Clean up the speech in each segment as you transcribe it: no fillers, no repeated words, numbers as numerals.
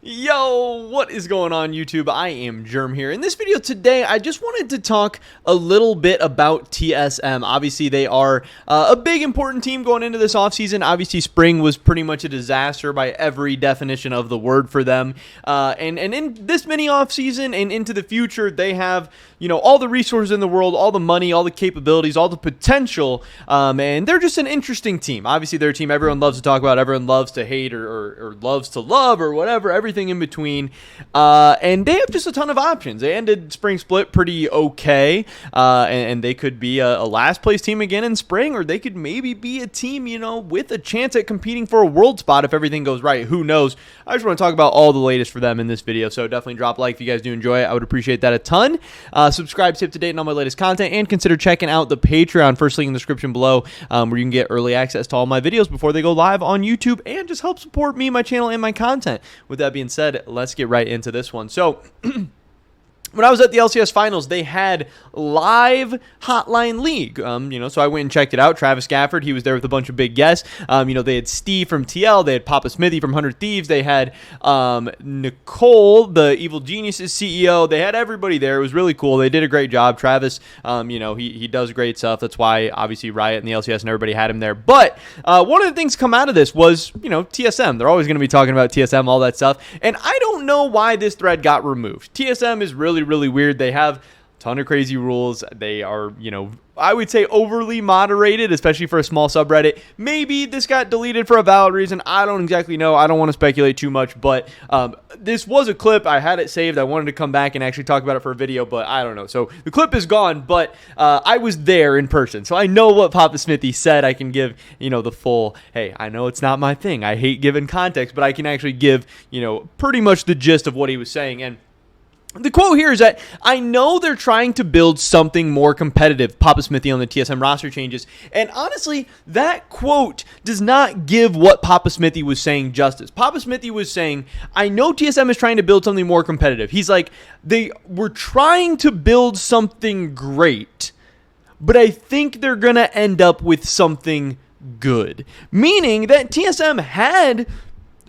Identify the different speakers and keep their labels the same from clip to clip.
Speaker 1: Yo, what is going on YouTube? I am Germ here. In this video today, I just wanted to talk a little bit about TSM. Obviously, they are a big important team going into this offseason. Obviously, spring was pretty much a disaster by every definition of the word for them. And in this mini offseason and into the future, they have, all the resources in the world, all the money, all the capabilities, all the potential. And they're just an interesting team. Obviously, they're a team everyone loves to talk about, everyone loves to hate or loves to love or whatever, everything in between, and they have just a ton of options. They ended spring split pretty okay, and they could be a last place team again in spring, or they could maybe be a team, with a chance at competing for a world spot if everything goes right. Who knows? I just want to talk about all the latest for them in this video, so definitely drop a like if you guys do enjoy it. I would appreciate that a ton. Subscribe, stay up to date on all my latest content, and consider checking out the Patreon, first link in the description below, where you can get early access to all my videos before they go live on YouTube, and just help support me, my channel, and my content. With that being said, let's get right into this one. So when I was at the LCS finals, they had live Hotline League, so I went and checked it out. Travis Gafford, he was there with a bunch of big guests. They had Steve from TL, they had PapaSmithy from 100 Thieves, they had Nicole, the Evil Geniuses CEO, they had everybody there. It was really cool. They did a great job. Travis, he does great stuff. That's why, obviously, Riot and the LCS and everybody had him there. But one of the things come out of this was, TSM. They're always going to be talking about TSM, all that stuff. And I don't know why this thread got removed. TSM is really weird. They have a ton of crazy rules. They are, I would say overly moderated, especially for a small subreddit. Maybe this got deleted for a valid reason. I don't exactly know. I don't want to speculate too much, but this was a clip. I had it saved. I wanted to come back and actually talk about it for a video, but I don't know. So the clip is gone, but I was there in person, so I know what PapaSmithy said. I can give, the full, hey, I know it's not my thing. I hate giving context, but I can actually give, pretty much the gist of what he was saying. And the quote here is that I know they're trying to build something more competitive, PapaSmithy on the TSM roster changes. And honestly, that quote does not give what PapaSmithy was saying justice. PapaSmithy was saying, I know TSM is trying to build something more competitive. He's like, they were trying to build something great, but I think they're going to end up with something good. Meaning that TSM had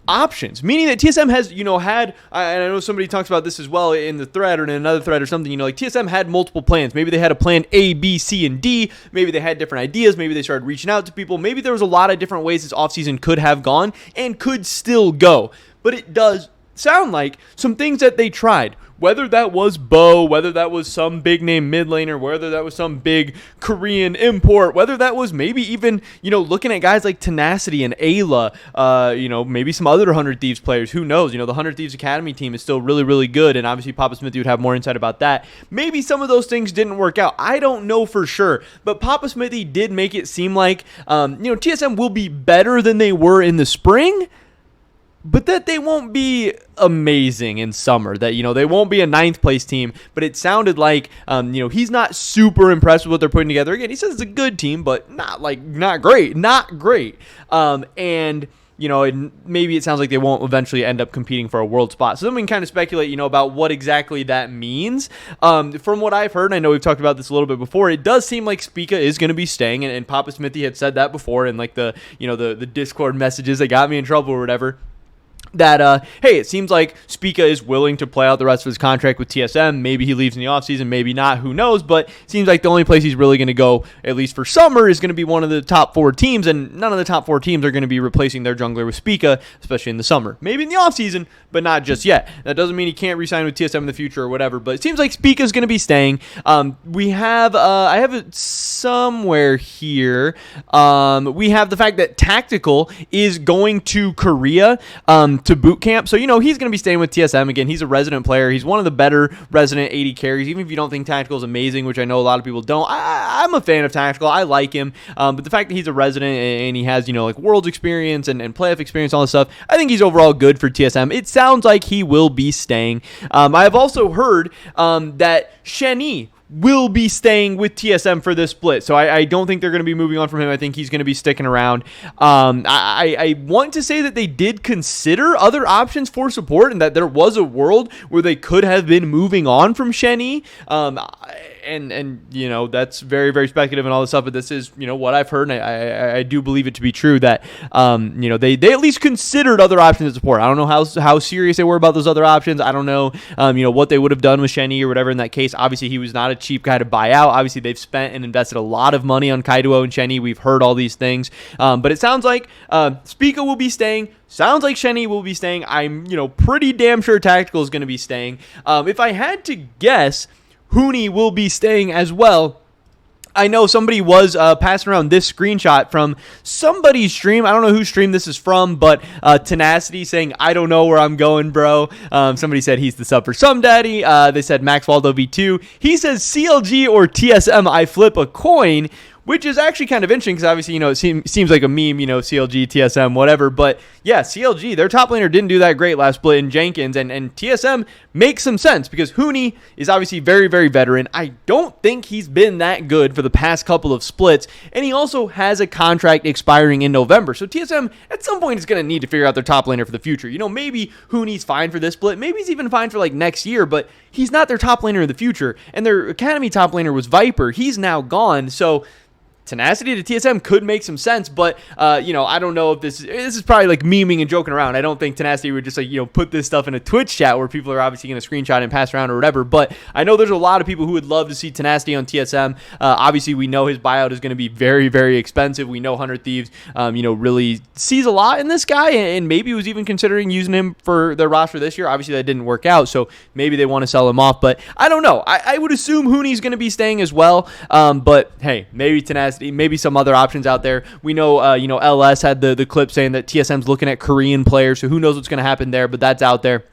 Speaker 1: options, meaning that TSM has, and I know somebody talks about this as well in the thread or in another thread or something, like TSM had multiple plans. Maybe they had a plan A, B, C, and D. Maybe they had different ideas. Maybe they started reaching out to people. Maybe there was a lot of different ways this offseason could have gone and could still go. But it does sound like some things that they tried, whether that was Bo, whether that was some big name mid laner, whether that was some big Korean import, whether that was maybe even, looking at guys like Tenacity and Ayla, maybe some other 100 Thieves players. Who knows? The 100 Thieves Academy team is still really good, and obviously PapaSmithy would have more insight about that. Maybe some of those things didn't work out. I don't know for sure, but PapaSmithy did make it seem like, TSM will be better than they were in the spring, but that they won't be amazing in summer, that, they won't be a 9th place team. But it sounded like, he's not super impressed with what they're putting together. Again, he says it's a good team, but not great. And maybe it sounds like they won't eventually end up competing for a world spot. So then we can kind of speculate, about what exactly that means. From what I've heard, and I know we've talked about this a little bit before, it does seem like Spica is going to be staying, and PapaSmithy had said that before in like the Discord messages that got me in trouble or whatever. That, hey, it seems like Spica is willing to play out the rest of his contract with TSM. Maybe he leaves in the offseason, maybe not, who knows, but it seems like the only place he's really going to go, at least for summer, is going to be one of the top 4 teams, and none of the top 4 teams are going to be replacing their jungler with Spica, especially in the summer. Maybe in the offseason, but not just yet. That doesn't mean he can't re-sign with TSM in the future or whatever, but it seems like Spica is going to be staying. We have, I have it somewhere here, we have the fact that Tactical is going to Korea, to boot camp. So, he's going to be staying with TSM. Again, he's a resident player. He's one of the better resident 80 carries, even if you don't think Tactical is amazing, which I know a lot of people don't. I'm a fan of Tactical. I like him. But the fact that he's a resident and he has, Worlds experience and playoff experience, all this stuff, I think he's overall good for TSM. It sounds like he will be staying. I have also heard that Shen will be staying with TSM for this split. So I don't think they're going to be moving on from him. I think he's going to be sticking around. I want to say that they did consider other options for support and that there was a world where they could have been moving on from Shen. and you know, that's very, very speculative and all this stuff, but this is, you know, what I've heard, and I do believe it to be true that, you know, they at least considered other options at support. I don't know how serious they were about those other options. I don't know, you know, what they would have done with Shenny or whatever in that case. Obviously, he was not a cheap guy to buy out. Obviously, they've spent and invested a lot of money on Kaido and Shenny. We've heard all these things, but it sounds like Spica will be staying. Sounds like Shenny will be staying. I'm, you know, pretty damn sure Tactical is going to be staying. If I had to guess, Hooney will be staying as well. I know somebody was passing around this screenshot from somebody's stream. I don't know whose stream this is from, but Tenacity saying, I don't know where I'm going, bro. Somebody said he's the sub for some daddy. They said Max Waldo V2. He says CLG or TSM, I flip a coin, which is actually kind of interesting because obviously, you know, it seems like a meme, you know, CLG, TSM, whatever. But yeah, CLG, their top laner didn't do that great last split in Jenkins, and TSM makes some sense because Hooney is obviously very, very veteran. I don't think he's been that good for the past couple of splits, and he also has a contract expiring in November. So TSM at some point is going to need to figure out their top laner for the future. You know, maybe Hooney's fine for this split, maybe he's even fine for like next year, but he's not their top laner in the future. And their Academy top laner was Viper. He's now gone, so Tenacity to TSM could make some sense, but you know, I don't know if this is probably like memeing and joking around. I don't think Tenacity would just like, you know, put this stuff in a Twitch chat where people are obviously going to screenshot and pass around or whatever. But I know there's a lot of people who would love to see Tenacity on TSM. Obviously, we know his buyout is going to be very, very expensive. We know 100 Thieves, you know, really sees a lot in this guy, and maybe was even considering using him for their roster this year. Obviously, that didn't work out, so maybe they want to sell him off. But I don't know. I would assume Hooney's going to be staying as well. But hey, maybe Tenacity. Maybe some other options out there. We know, you know, LS had the clip saying that TSM's looking at Korean players, so who knows what's going to happen there, but that's out there.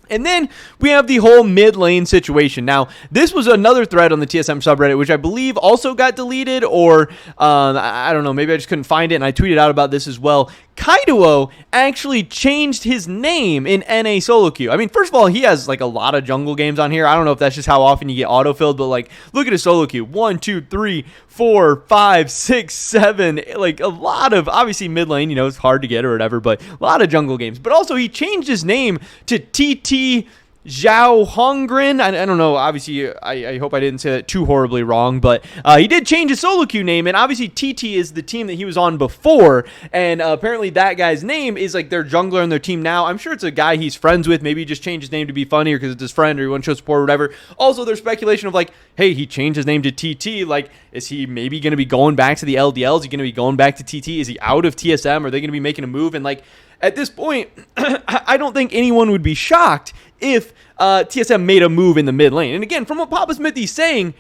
Speaker 1: And then we have the whole mid lane situation. Now, this was another thread on the TSM subreddit, which I believe also got deleted, or I don't know, maybe I just couldn't find it, and I tweeted out about this as well. Kaido actually changed his name in NA solo queue. I mean, first of all, he has like a lot of jungle games on here. I don't know if that's just how often you get autofilled, but like, look at his solo queue. 1, 2, 3, 4, 5, 6, 7, like a lot of, obviously mid lane, you know, it's hard to get or whatever, but a lot of jungle games. But also he changed his name to TT Zhao Hongren. I don't know. Obviously, I hope I didn't say that too horribly wrong, but he did change his solo queue name, and obviously TT is the team that he was on before, and apparently that guy's name is like their jungler on their team now. I'm sure it's a guy he's friends with. Maybe he just changed his name to be funnier because it's his friend, or he wants to show support or whatever. Also, there's speculation of like, hey, he changed his name to TT. Like, is he maybe going to be going back to the LDL? Is he going to be going back to TT? Is he out of TSM? Are they going to be making a move? And like, at this point, I don't think anyone would be shocked if TSM made a move in the mid lane. And again, from what PapaSmithy's saying,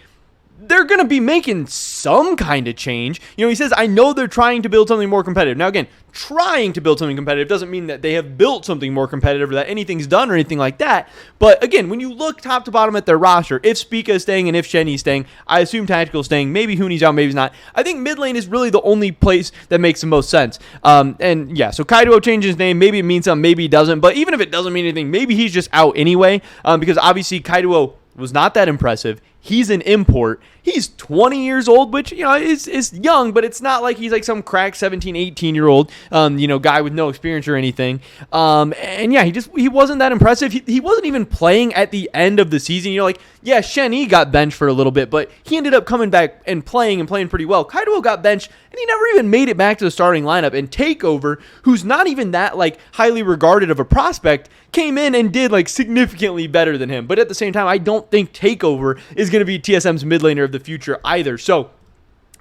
Speaker 1: they're going to be making some kind of change. You know, he says, I know they're trying to build something more competitive. Now, again, trying to build something competitive doesn't mean that they have built something more competitive or that anything's done or anything like that. But again, when you look top to bottom at their roster, if Spica is staying and if Shenny's staying, I assume Tactical is staying. Maybe Hooney's out, maybe he's not. I think mid lane is really the only place that makes the most sense. And yeah, so Kaido changed his name. Maybe it means something, maybe it doesn't. But even if it doesn't mean anything, maybe he's just out anyway. Because obviously Kaido was not that impressive. He's an import. He's 20 years old, which, you know, is young, but it's not like he's like some crack 17, 18-year-old, you know, guy with no experience or anything. And yeah, he wasn't that impressive. He wasn't even playing at the end of the season. You know, like, yeah, Shenny got benched for a little bit, but he ended up coming back and playing pretty well. Kaido got benched, and he never even made it back to the starting lineup. And Takeover, who's not even that like highly regarded of a prospect, came in and did like significantly better than him. But at the same time, I don't think Takeover is going to be TSM's mid laner of the future either. So,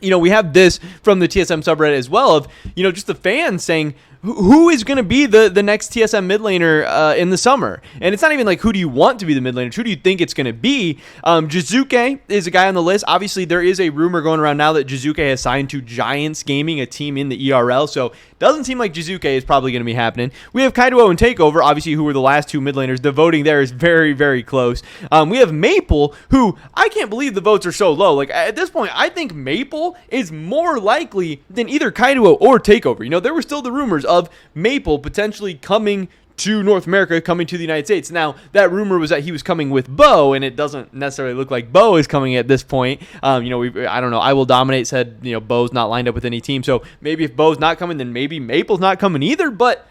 Speaker 1: you know, we have this from the TSM subreddit as well of, you know, just the fans saying, who is going to be the next TSM mid laner in the summer? And it's not even like, who do you want to be the mid laner? Who do you think it's going to be? Jizuke is a guy on the list. Obviously, there is a rumor going around now that Jizuke has signed to Giants Gaming, a team in the ERL. So it doesn't seem like Jizuke is probably going to be happening. We have Kaido and Takeover, obviously, who were the last two mid laners. The voting there is very, very close. We have Maple, who I can't believe the votes are so low. Like, at this point, I think Maple is more likely than either Kaido or Takeover. You know, there were still the rumors of Maple potentially coming to North America, coming to the United States. Now, that rumor was that he was coming with Bo, and it doesn't necessarily look like Bo is coming at this point. You know, I don't know. I Will Dominate said, you know, Bo's not lined up with any team. So maybe if Bo's not coming, then maybe Maple's not coming either. But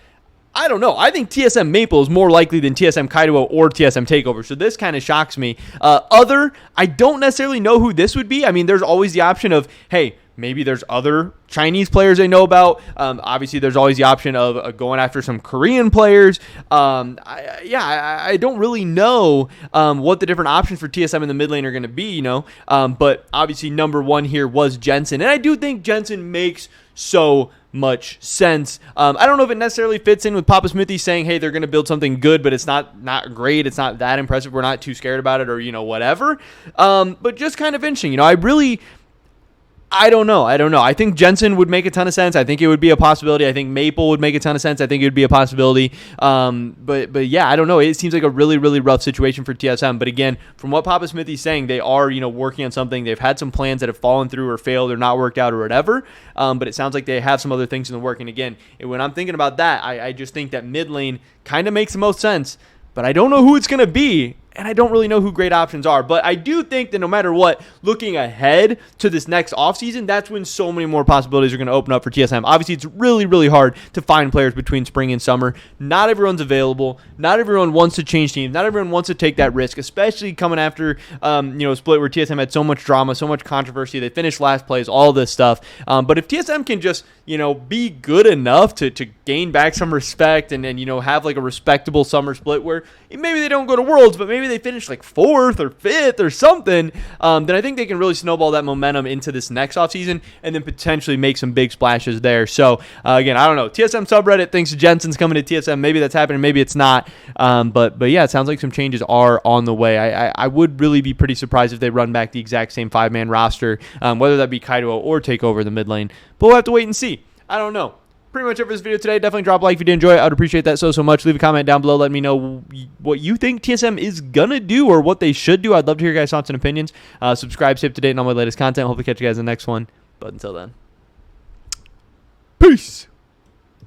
Speaker 1: I don't know. I think TSM Maple is more likely than TSM Kaido or TSM Takeover, so this kind of shocks me. I don't necessarily know who this would be. I mean, there's always the option of, hey, maybe there's other Chinese players they know about. Obviously, there's always the option of going after some Korean players. I don't really know what the different options for TSM in the mid lane are going to be, but obviously number one here was Jensen. And I do think Jensen makes so much sense. I don't know if it necessarily fits in with PapaSmithy saying, hey, they're going to build something good, but it's not great. It's not that impressive. We're not too scared about it or, whatever. But just kind of interesting. I don't know. I think Jensen would make a ton of sense. I think it would be a possibility. I think Maple would make a ton of sense. I think it would be a possibility. But yeah, I don't know. It seems like a really, really rough situation for TSM. But again, from what PapaSmithy's saying, they are, working on something. They've had some plans that have fallen through or failed or not worked out or whatever. But it sounds like they have some other things in the work. And again, when I'm thinking about that, I just think that mid lane kind of makes the most sense. But I don't know who it's going to be. And I don't really know who great options are. But I do think that no matter what, looking ahead to this next offseason, that's when so many more possibilities are going to open up for TSM. Obviously, it's really, really hard to find players between spring and summer. Not everyone's available. Not everyone wants to change teams. Not everyone wants to take that risk, especially coming after a split where TSM had so much drama, so much controversy. They finished last place, all this stuff. But if TSM can just, be good enough to gain back some respect and have like a respectable summer split where maybe they don't go to Worlds, but maybe they finish like 4th or 5th or something, then I think they can really snowball that momentum into this next offseason and then potentially make some big splashes there. So, again, I don't know. TSM subreddit thinks Jensen's coming to TSM. Maybe that's happening. Maybe it's not. But yeah, it sounds like some changes are on the way. I would really be pretty surprised if they run back the exact same 5-man roster, whether that be Kaido or Takeover the mid lane. But we'll have to wait and see. I don't know. Pretty much it for this video today. Definitely drop a like if you did enjoy it. I would appreciate that so much. Leave a comment down below. Let me know what you think TSM is going to do or what they should do. I'd love to hear your guys' thoughts and opinions. Subscribe, stay up to date on all my latest content. Hopefully catch you guys in the next one. But until then, peace.